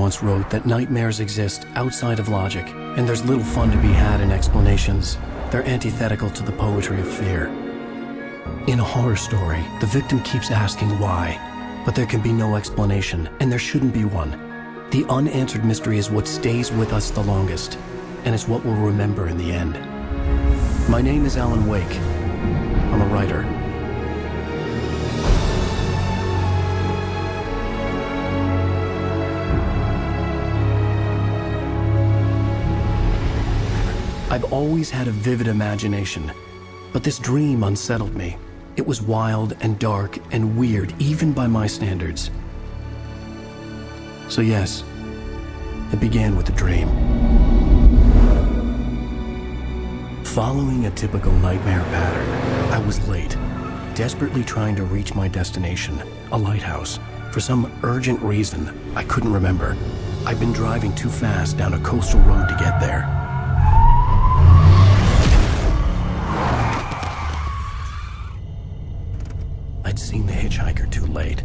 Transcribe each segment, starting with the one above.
once wrote that nightmares exist outside of logic, and there's little fun to be had in explanations. They're antithetical to the poetry of fear. In a horror story, the victim keeps asking why, but there can be no explanation, and there shouldn't be one. The unanswered mystery is what stays with us the longest, and it's what we'll remember in the end. My name is Alan Wake. I'm a writer. I've always had a vivid imagination, but this dream unsettled me. It was wild and dark and weird, even by my standards. So yes, it began with a dream. Following a typical nightmare pattern, I was late, desperately trying to reach my destination, a lighthouse. For some urgent reason, I couldn't remember. I'd been driving too fast down a coastal road to get there. I'd seen the hitchhiker too late.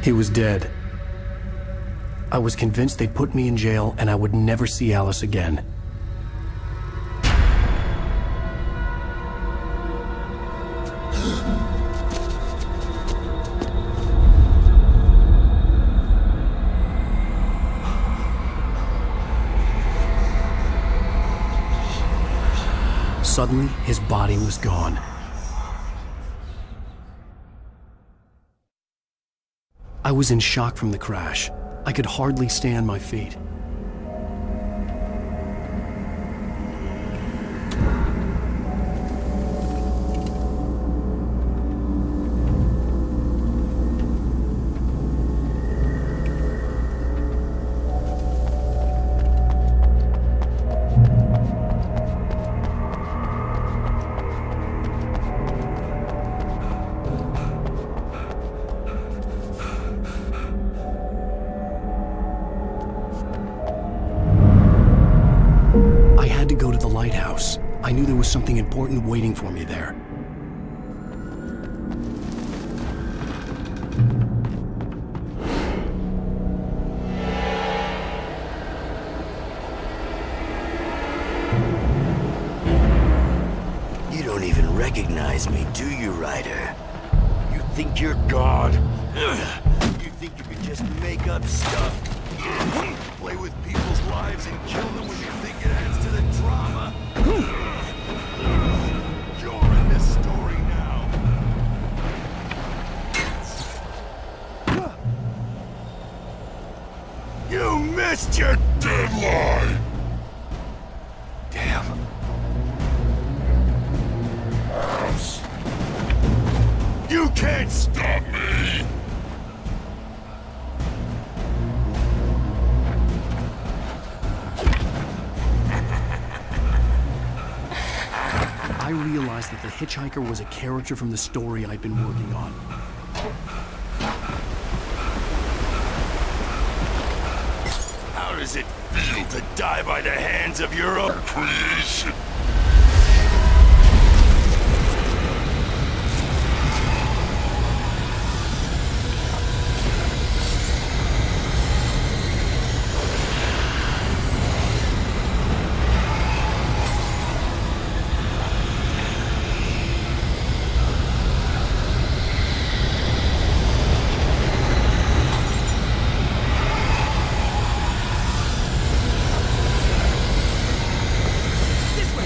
He was dead. I was convinced they'd put me in jail and I would never see Alice again. Suddenly, his body was gone. I was in shock from the crash. I could hardly stay on my feet. I knew there was something important waiting for me there. You don't even recognize me, do you, Ryder? You think you're God? You think you can just make up stuff? Play with people's lives and kill them when you think it adds to the drama? You're in this story now. You missed your deadline! Damn. House. You can't stop me! I realized that the hitchhiker was a character from the story I'd been working on. How does it feel to die by the hands of your own creation?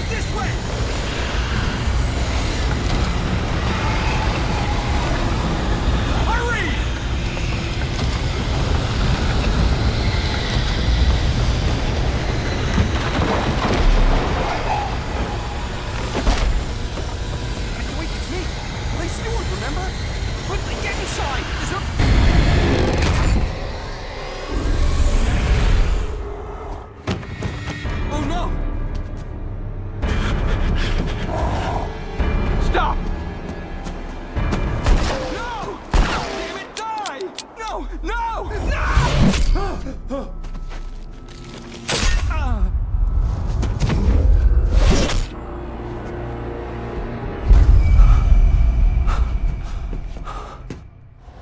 This way!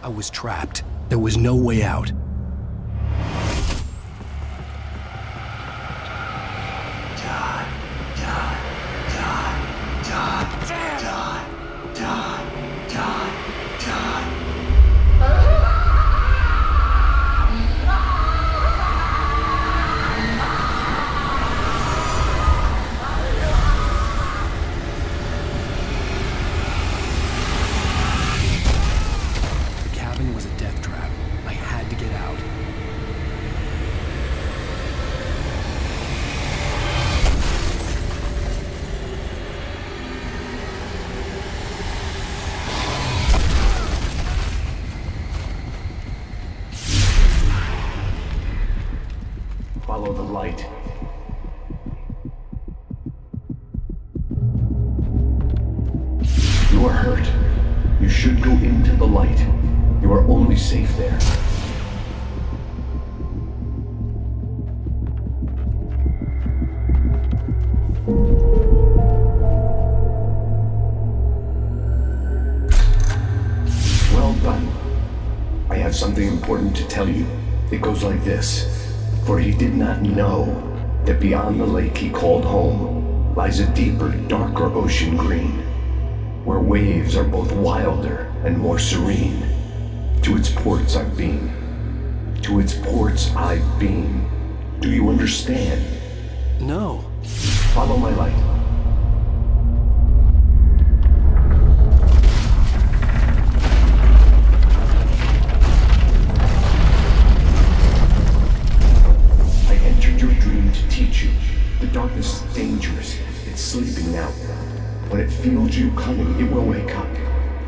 I was trapped. There was no way out. Follow the light. You are hurt. You should go into the light. You are only safe there. Well done. I have something important to tell you. It goes like this. For he did not know that beyond the lake he called home lies a deeper, darker ocean green, where waves are both wilder and more serene. To its ports I've been. To its ports I've been. Do you understand? No. Follow my light. The darkness is dangerous. It's sleeping now. When it feels you coming, it will wake up.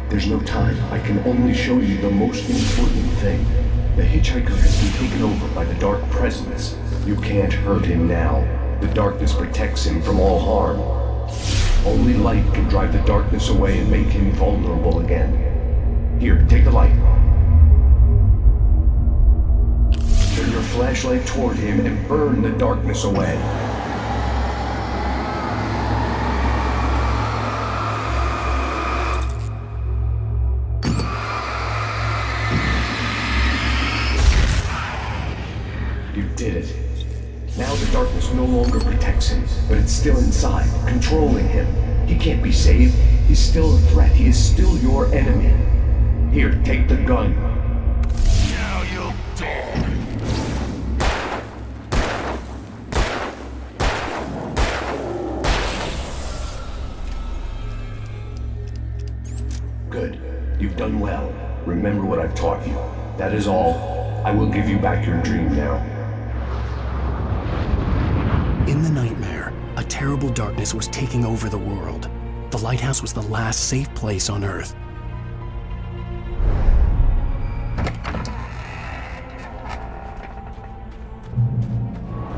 There's no time. I can only show you the most important thing. The hitchhiker has been taken over by the dark presence. You can't hurt him now. The darkness protects him from all harm. Only light can drive the darkness away and make him vulnerable again. Here, take the light. Turn your flashlight toward him and burn the darkness away. You did it. Now the darkness no longer protects him, but it's still inside, controlling him. He can't be saved. He's still a threat. He is still your enemy. Here, take the gun. Now you'll die. Good. You've done well. Remember what I've taught you. That is all. I will give you back your dream now. In the nightmare, a terrible darkness was taking over the world. The lighthouse was the last safe place on Earth.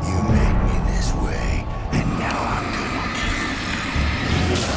You made me this way, and now I'm gonna kill you.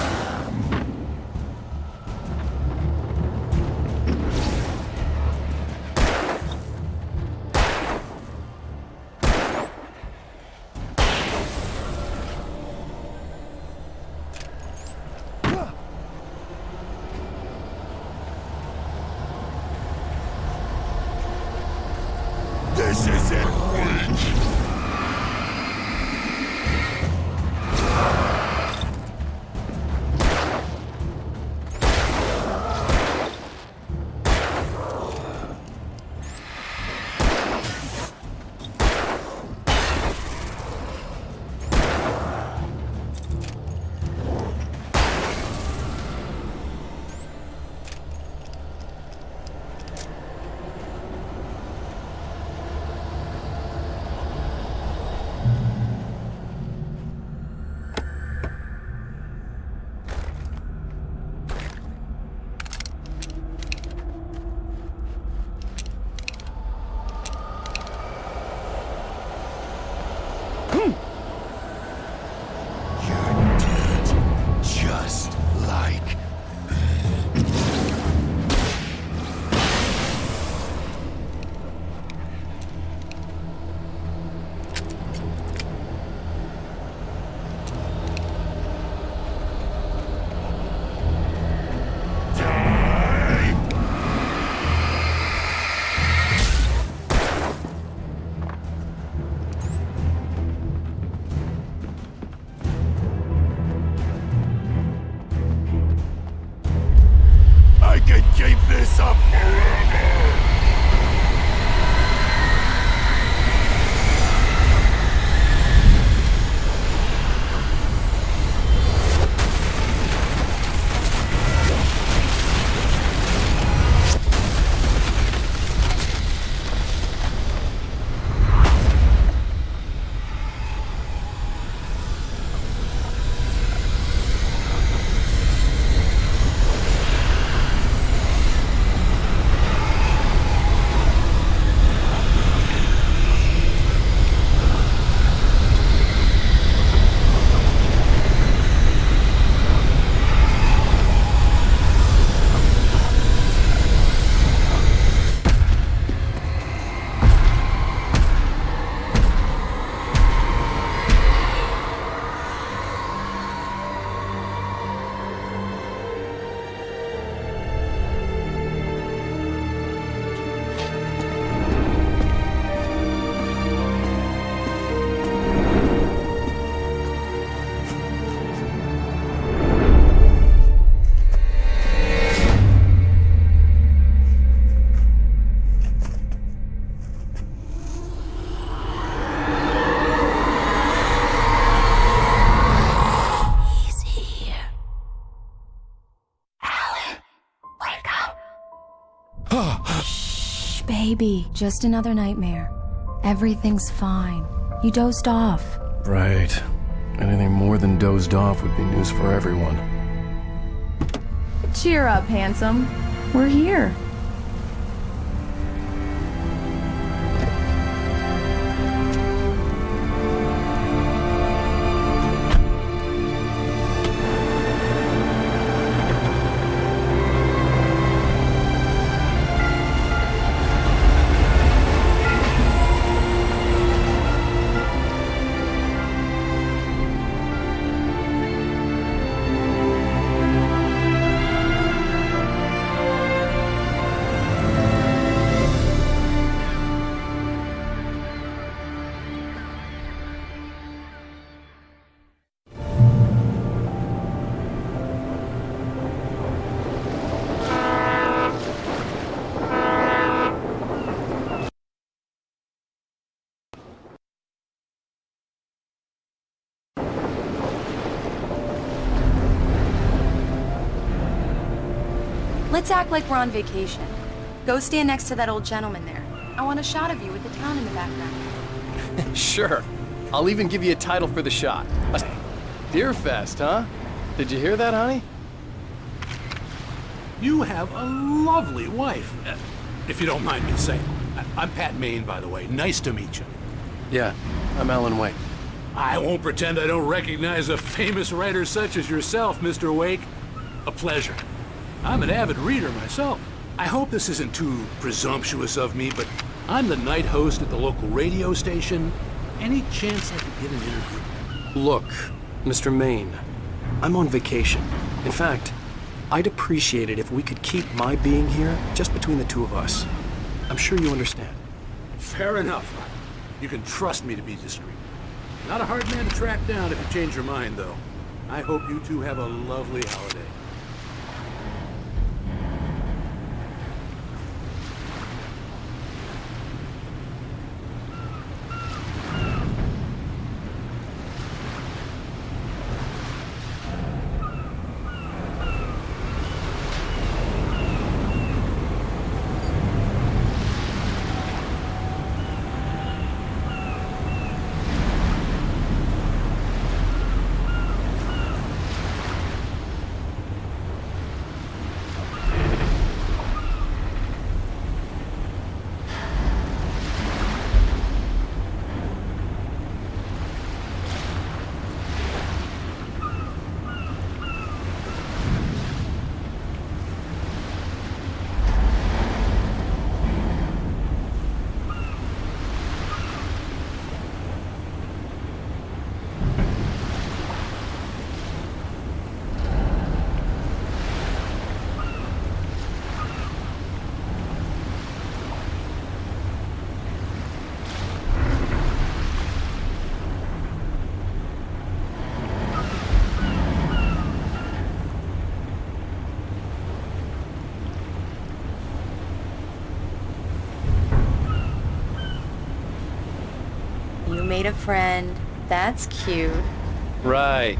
this up forever! Shh, baby. Just another nightmare. Everything's fine. You dozed off. Right. Anything more than dozed off would be news for everyone. Cheer up, handsome. We're here. Let's act like we're on vacation. Go stand next to that old gentleman there. I want a shot of you with the town in the background. Sure. I'll even give you a title for the shot. Deer Fest, huh? Did you hear that, honey? You have a lovely wife, if you don't mind me saying. I'm Pat Maine, by the way. Nice to meet you. Yeah, I'm Alan Wake. I won't pretend I don't recognize a famous writer such as yourself, Mr. Wake. A pleasure. I'm an avid reader myself. I hope this isn't too presumptuous of me, but I'm the night host at the local radio station. Any chance I could get an interview? Look, Mr. Maine, I'm on vacation. In fact, I'd appreciate it if we could keep my being here just between the two of us. I'm sure you understand. Fair enough. You can trust me to be discreet. Not a hard man to track down if you change your mind, though. I hope you two have a lovely holiday. made a friend. That's cute. Right.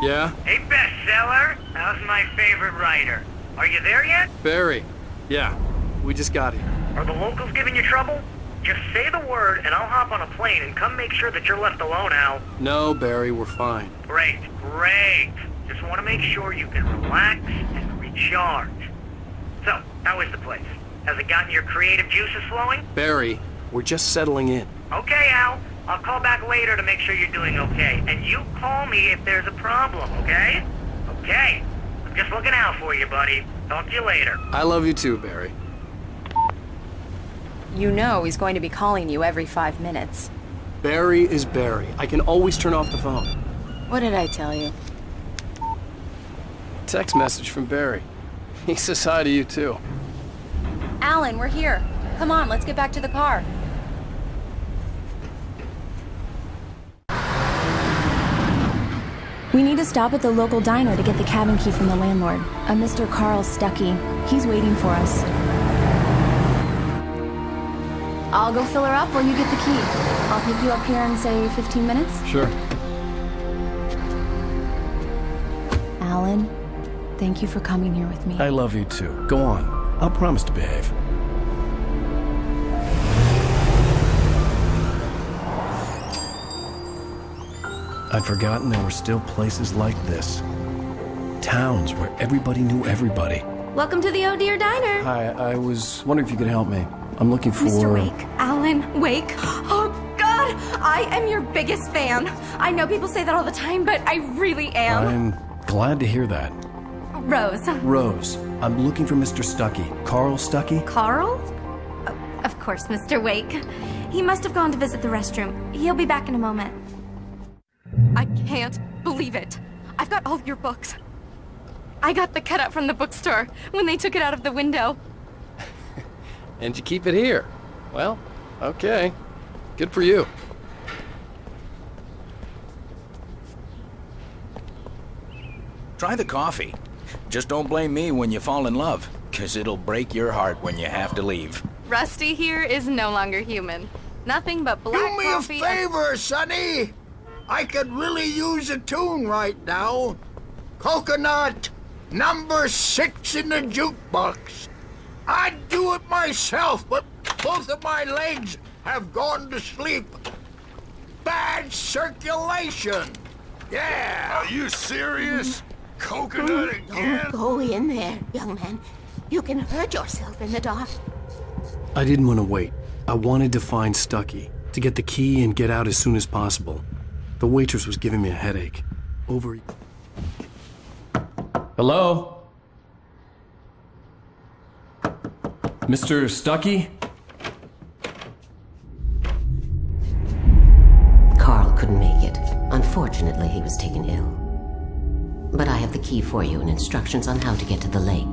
Yeah? Hey, bestseller. How's my favorite writer? Are you there yet? Barry. Yeah, we just got here. Are the locals giving you trouble? Just say the word and I'll hop on a plane and come make sure that you're left alone, Al. No, Barry, we're fine. Great. Just want to make sure you can relax and recharge. So, how is the place? Has it gotten your creative juices flowing? Barry, we're just settling in. Okay, Al. I'll call back later to make sure you're doing okay. And you call me if there's a problem, okay? Okay. I'm just looking out for you, buddy. Talk to you later. I love you too, Barry. You know he's going to be calling you every 5 minutes. Barry is Barry. I can always turn off the phone. What did I tell you? Text message from Barry. He says hi to you too. Alan, we're here. Come on, let's get back to the car. We need to stop at the local diner to get the cabin key from the landlord, a Mr. Carl Stuckey. He's waiting for us. I'll go fill her up while you get the key. I'll pick you up here in, say, 15 minutes? Sure. Alan, thank you for coming here with me. I love you too. Go on. I'll promise to behave. I'd forgotten there were still places like this. Towns where everybody knew everybody. Welcome to the Oh Dear Diner. Hi, I was wondering if you could help me. I'm looking for... Mr. Wake. Alan Wake. Oh, God! I am your biggest fan. I know people say that all the time, but I really am. I'm glad to hear that. Rose. Rose, I'm looking for Mr. Stuckey. Carl Stuckey? Carl? Oh, of course, Mr. Wake. He must have gone to visit the restroom. He'll be back in a moment. I can't believe it. I've got all your books. I got the cutout from the bookstore when they took it out of the window. And you keep it here. Well, okay. Good for you. Try the coffee. Just don't blame me when you fall in love, 'cause it'll break your heart when you have to leave. Rusty here is no longer human. Nothing but black Do me a coffee. favor, Sonny. I could really use a tune right now. Coconut, number 6 in the jukebox. I'd do it myself, but both of my legs have gone to sleep. Bad circulation. Yeah. Are you serious? Coconut again? Don't go in there, young man. You can hurt yourself in the dark. I didn't want to wait. I wanted to find Stuckey, to get the key and get out as soon as possible. The waitress was giving me a headache. Over... Hello? Mr. Stuckey? Carl couldn't make it. Unfortunately, he was taken ill. But I have the key for you and instructions on how to get to the lake.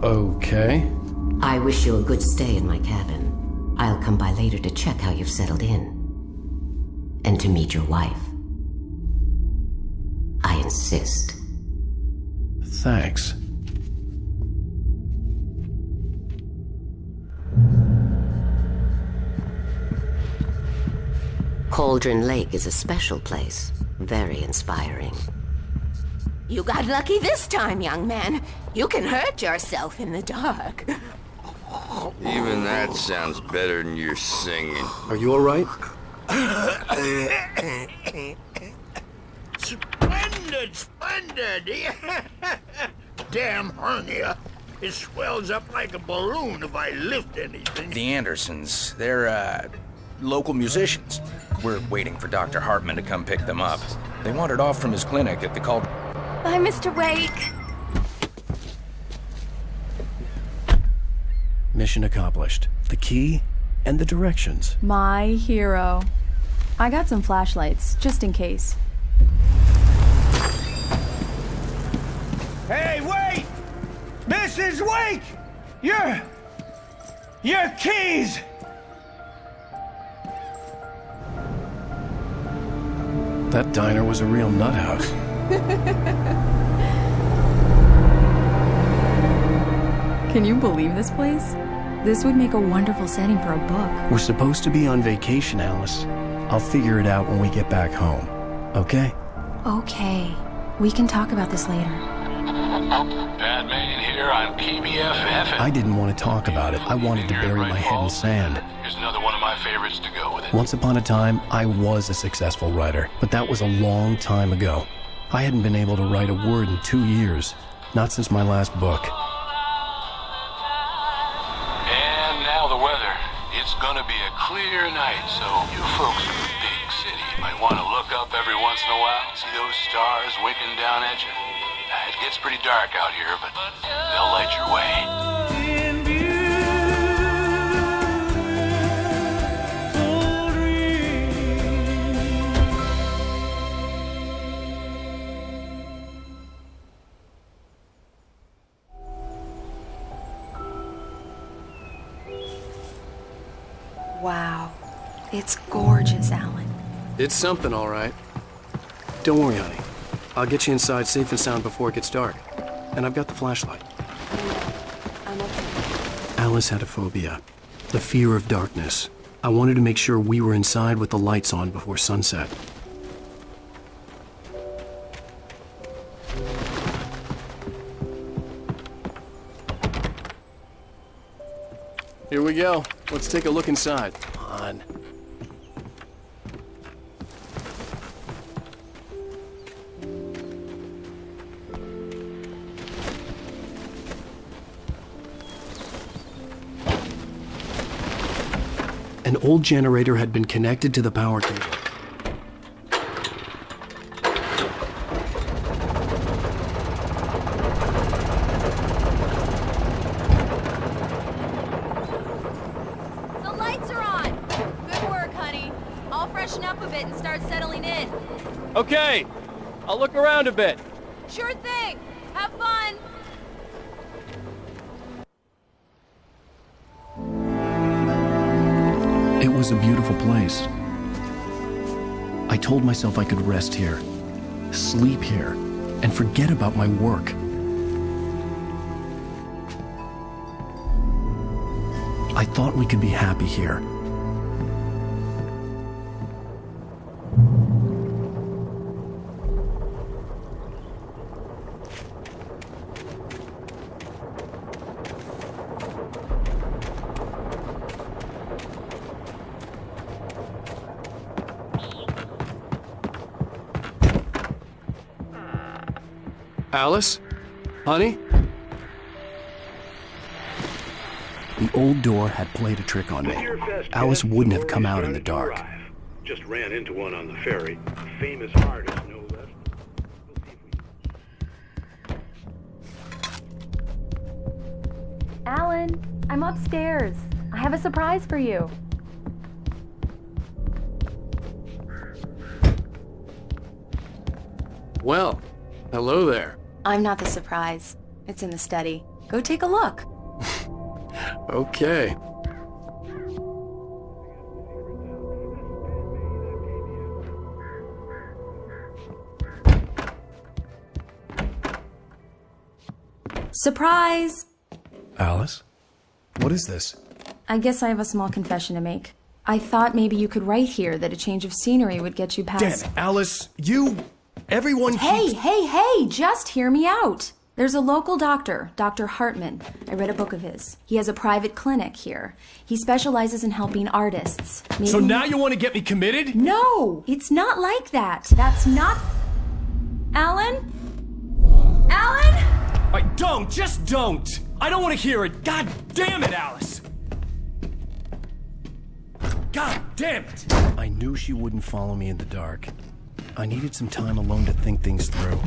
Okay. I wish you a good stay in my cabin. I'll come by later to check how you've settled in. And to meet your wife. I insist. Thanks. Cauldron Lake is a special place. Very inspiring. You got lucky this time, young man. You can hurt yourself in the dark. Even that sounds better than your singing. Are you all right? Splendid. Damn hernia. It swells up like a balloon if I lift anything. The Andersons, they're, local musicians. We're waiting for Dr. Hartman to come pick them up. They wandered off from his clinic at the Cauldron. Bye, Mr. Wake. Mission accomplished. The key and the directions. My hero. I got some flashlights, just in case. Hey, wait! Mrs. Wake! Your keys! That diner was a real nut house. Can you believe this place? This would make a wonderful setting for a book. We're supposed to be on vacation, Alice. I'll figure it out when we get back home. Okay? Okay. We can talk about this later. Batman here on PBFF. I didn't want to talk about it. I wanted to bury my head in sand. Here's another one of my favorites to go with it. Once upon a time, I was a successful writer, but that was a long time ago. I hadn't been able to write a word in 2 years. Not since my last book. And now the weather. It's gonna be a clear night, so you folks in the big city might want to look up every once in a while, see those stars winking down at you. It gets pretty dark out here, but they'll light your way. Wow. It's gorgeous, Alan. It's something, all right. Don't worry, honey. I'll get you inside safe and sound before it gets dark. And I've got the flashlight. I'm okay. Alice had a phobia. The fear of darkness. I wanted to make sure we were inside with the lights on before sunset. Here we go. Let's take a look inside. Come on. An old generator had been connected to the power cable. The lights are on! Good work, honey. I'll freshen up a bit and start settling in. Okay, I'll look around a bit. Sure thing! Have fun! It was a beautiful place. I told myself I could rest here, sleep here, and forget about my work. I thought we could be happy here. Alice? Honey? The old door had played a trick on me. Alice wouldn't have come out in the dark. Just ran into one on the ferry. Famous artist, no less. Alan, I'm upstairs. I have a surprise for you. Well, hello there. I'm not the surprise. It's in the study. Go take a look. Okay. Surprise! Alice? What is this? I guess I have a small confession to make. I thought maybe you could write here that a change of scenery would get you past... Damn it, Alice! Everyone keeps... Hey! Just hear me out! There's a local doctor, Dr. Hartman. I read a book of his. He has a private clinic here. He specializes in helping artists. So now you want to get me committed? No! It's not like that. That's not... Alan? Alan? Just don't! I don't want to hear it! God damn it, Alice! God damn it! I knew she wouldn't follow me in the dark. I needed some time alone to think things through.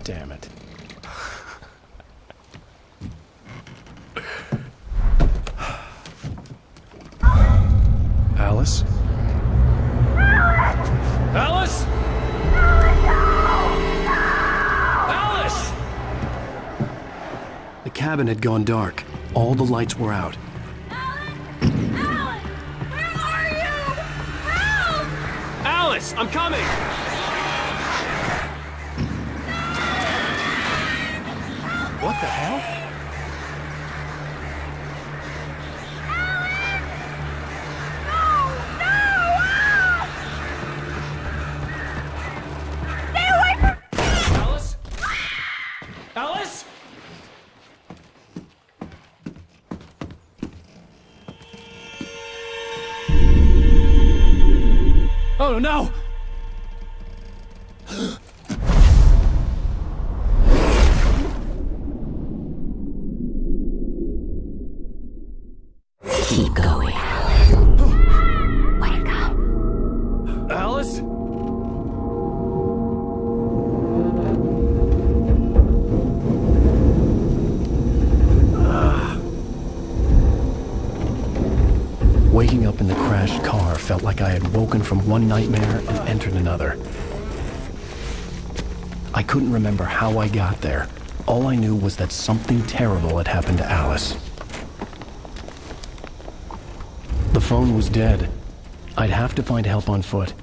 Damn it. Alice? Alice? Alice! The cabin had gone dark. All the lights were out. Alan! Alice, I'm coming! What the hell? Alice? Alice? Oh no! Keep going. Wake up. Alice? Waking up in the crashed car felt like I had woken from one nightmare and entered another. I couldn't remember how I got there. All I knew was that something terrible had happened to Alice. The phone was dead. I'd have to find help on foot.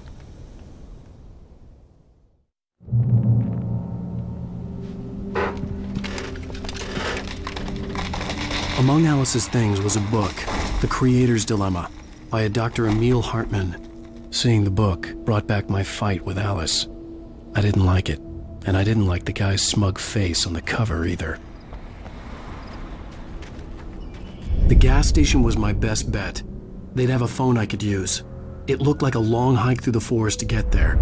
Among Alice's things was a book, The Creator's Dilemma, by a Dr. Emil Hartmann. Seeing the book brought back my fight with Alice. I didn't like it, and I didn't like the guy's smug face on the cover either. The gas station was my best bet. They'd have a phone I could use. It looked like a long hike through the forest to get there.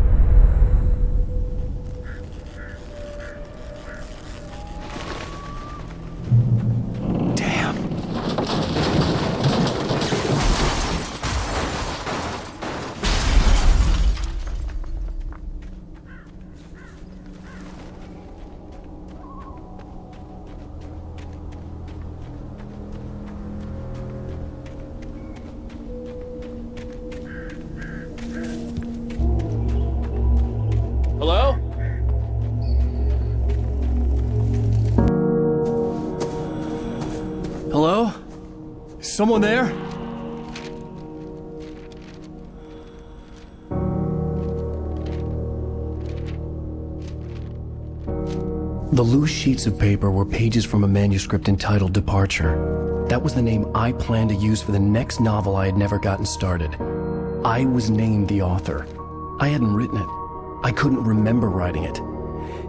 Hello? Hello? Is someone there? The loose sheets of paper were pages from a manuscript entitled Departure. That was the name I planned to use for the next novel I had never gotten started. I was named the author. I hadn't written it. I couldn't remember writing it.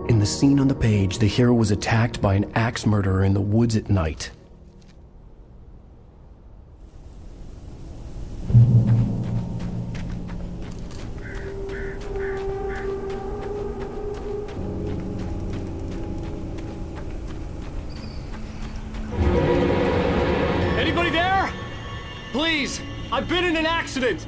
In the scene on the page, the hero was attacked by an axe murderer in the woods at night. Anybody there? Please, I've been in an accident.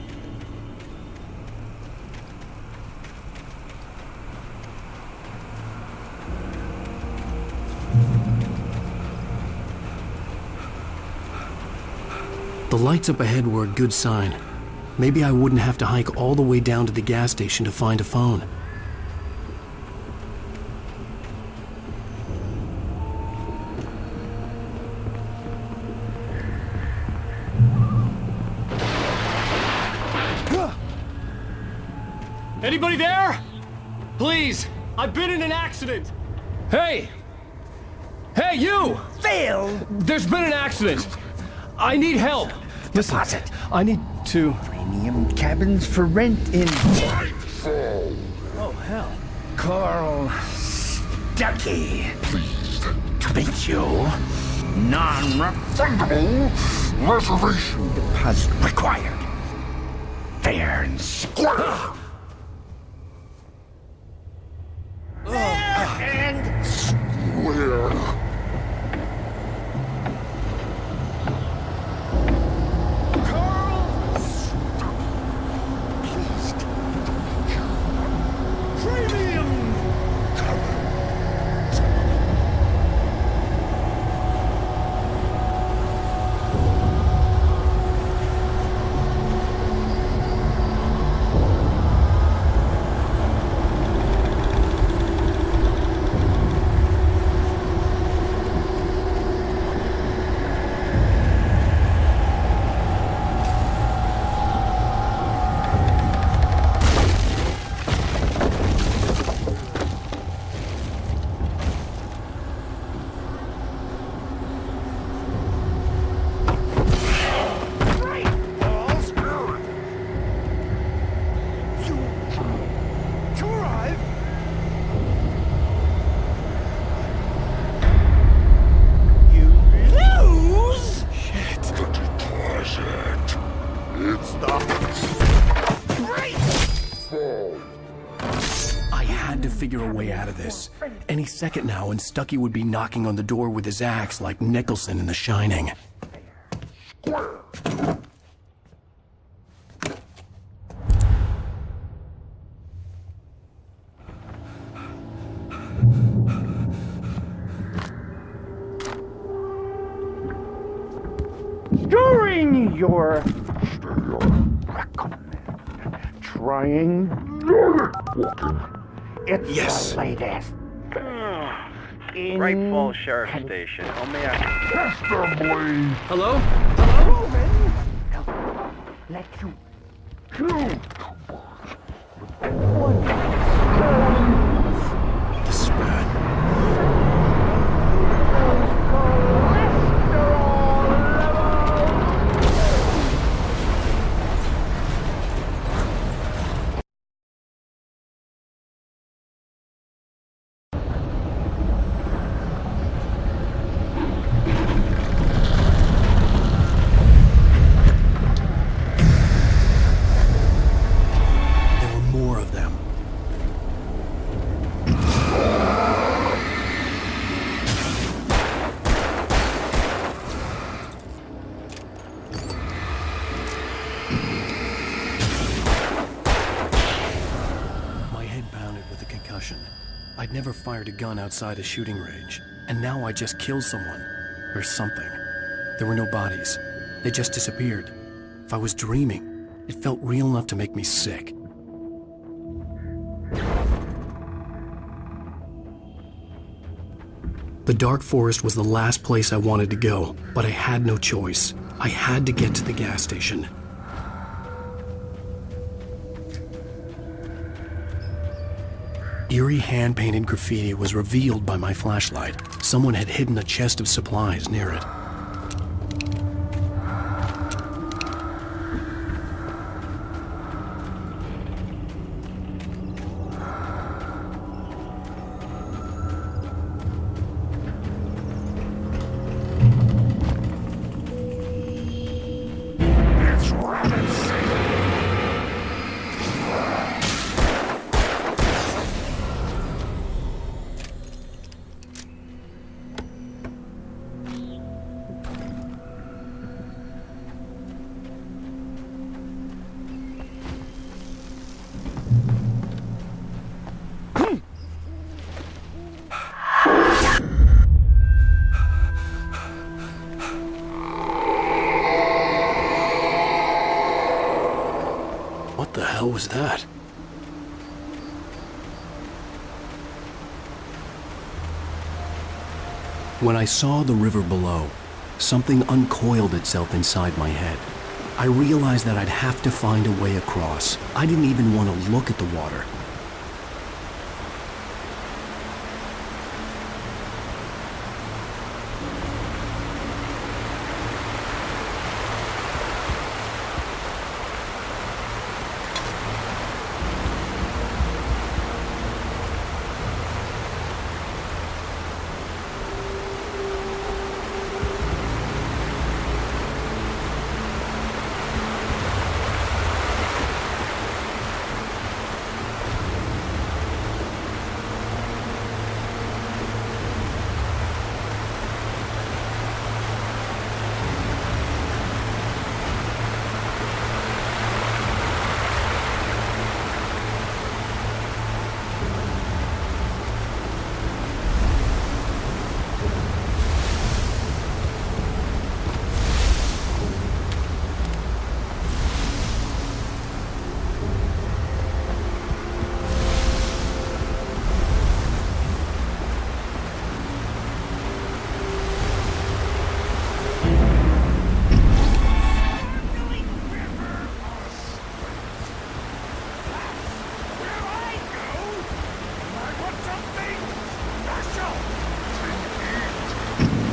The lights up ahead were a good sign. Maybe I wouldn't have to hike all the way down to the gas station to find a phone. Anybody there? Please, I've been in an accident. Hey! Hey, you! Phil! There's been an accident. I need help. Listen, Deposit. I need to... Premium cabins for rent in Nightfall. Oh, hell. Carl Stuckey. Pleased to meet you. Non-refundable reservation deposit required. Fair and square. Fair and square. out of this. Any second now, and Stucky would be knocking on the door with his axe like Nicholson in The Shining. During your trying it's yes. the latest. Great Falls Sheriff Station. How may I... Hello? Let you This is bad. I'd never fired a gun outside a shooting range, and now I just killed someone. Or something. There were no bodies. They just disappeared. If I was dreaming, it felt real enough to make me sick. The dark forest was the last place I wanted to go, but I had no choice. I had to get to the gas station. Eerie hand-painted graffiti was revealed by my flashlight. Someone had hidden a chest of supplies near it. What the hell was that? When I saw the river below, something uncoiled itself inside my head. I realized that I'd have to find a way across. I didn't even want to look at the water.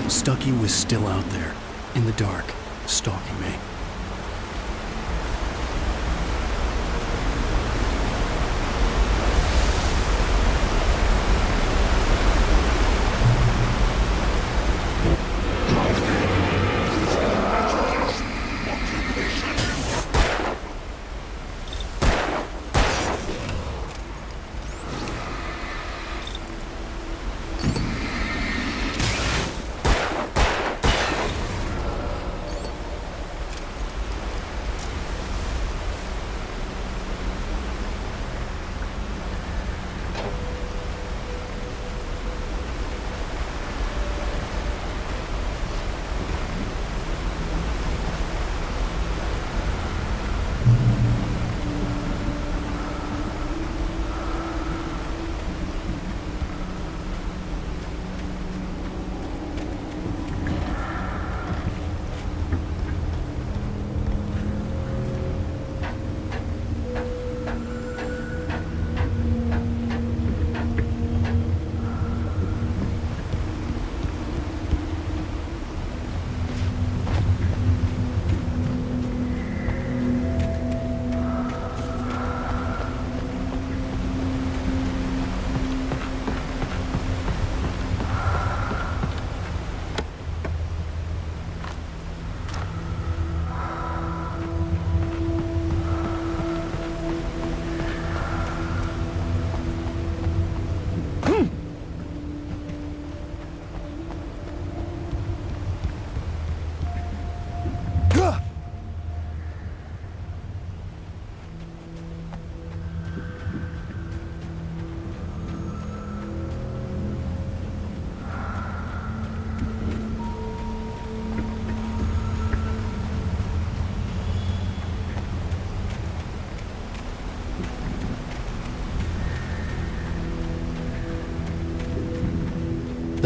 Stucky was still out there, in the dark, stalking me.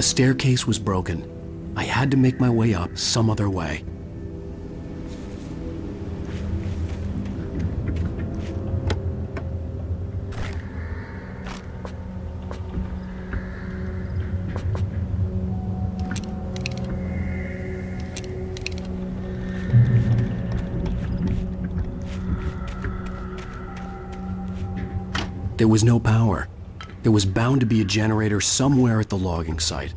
The staircase was broken. I had to make my way up some other way. There was no power. There was bound to be a generator somewhere at the logging site.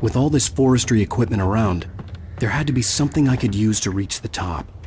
With all this forestry equipment around, there had to be something I could use to reach the top.